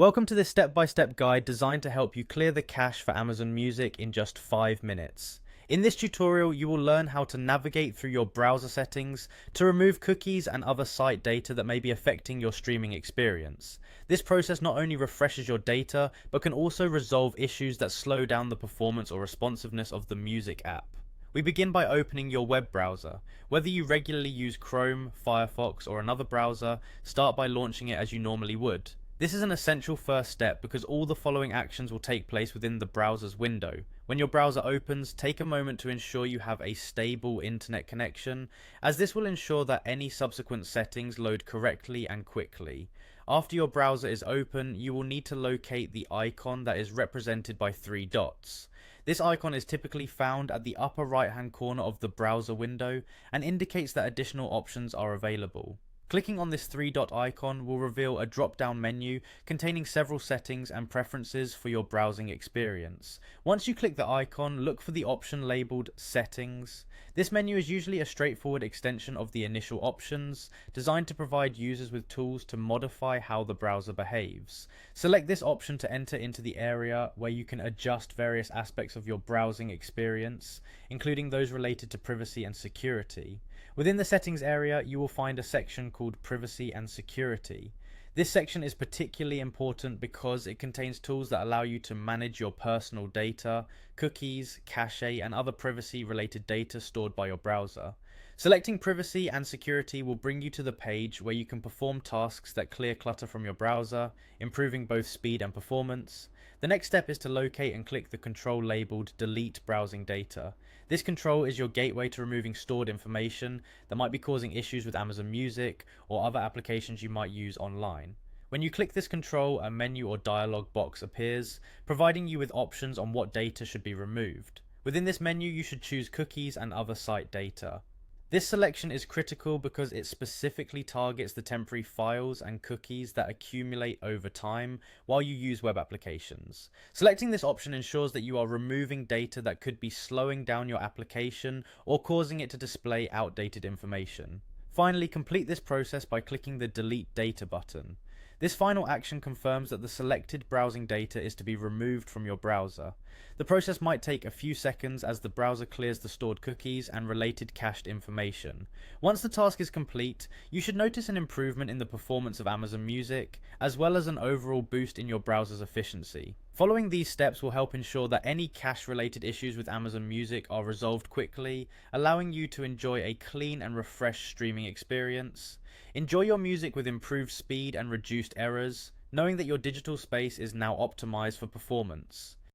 Welcome to this step-by-step guide designed to help you clear the cache for Amazon Music in just 5 minutes. In this tutorial, you will learn how to navigate through your browser settings to remove cookies and other site data that may be affecting your streaming experience. This process not only refreshes your data, but can also resolve issues that slow down the performance or responsiveness of the music app. We begin by opening your web browser. Whether you regularly use Chrome, Firefox, or another browser, start by launching it as you normally would. This is an essential first step because all the following actions will take place within the browser's window. When your browser opens, take a moment to ensure you have a stable internet connection, as this will ensure that any subsequent settings load correctly and quickly. After your browser is open, you will need to locate the icon that is represented by 3 dots. This icon is typically found at the upper right hand corner of the browser window and indicates that additional options are available. Clicking on this 3-dot icon will reveal a drop-down menu containing several settings and preferences for your browsing experience. Once you click the icon, look for the option labeled Settings. This menu is usually a straightforward extension of the initial options, designed to provide users with tools to modify how the browser behaves. Select this option to enter into the area where you can adjust various aspects of your browsing experience, including those related to privacy and security. Within the settings area, you will find a section called Privacy and Security. This section is particularly important because it contains tools that allow you to manage your personal data, cookies, cache, and other privacy-related data stored by your browser. Selecting Privacy and Security will bring you to the page where you can perform tasks that clear clutter from your browser, improving both speed and performance. The next step is to locate and click the control labeled Delete Browsing Data. This control is your gateway to removing stored information that might be causing issues with Amazon Music or other applications you might use online. When you click this control, a menu or dialog box appears, providing you with options on what data should be removed. Within this menu, you should choose cookies and other site data. This selection is critical because it specifically targets the temporary files and cookies that accumulate over time while you use web applications. Selecting this option ensures that you are removing data that could be slowing down your application or causing it to display outdated information. Finally, complete this process by clicking the Delete Data button. This final action confirms that the selected browsing data is to be removed from your browser. The process might take a few seconds as the browser clears the stored cookies and related cached information. Once the task is complete, you should notice an improvement in the performance of Amazon Music, as well as an overall boost in your browser's efficiency. Following these steps will help ensure that any cache-related issues with Amazon Music are resolved quickly, allowing you to enjoy a clean and refreshed streaming experience. Enjoy your music with improved speed and reduced errors, knowing that your digital space is now optimized for performance.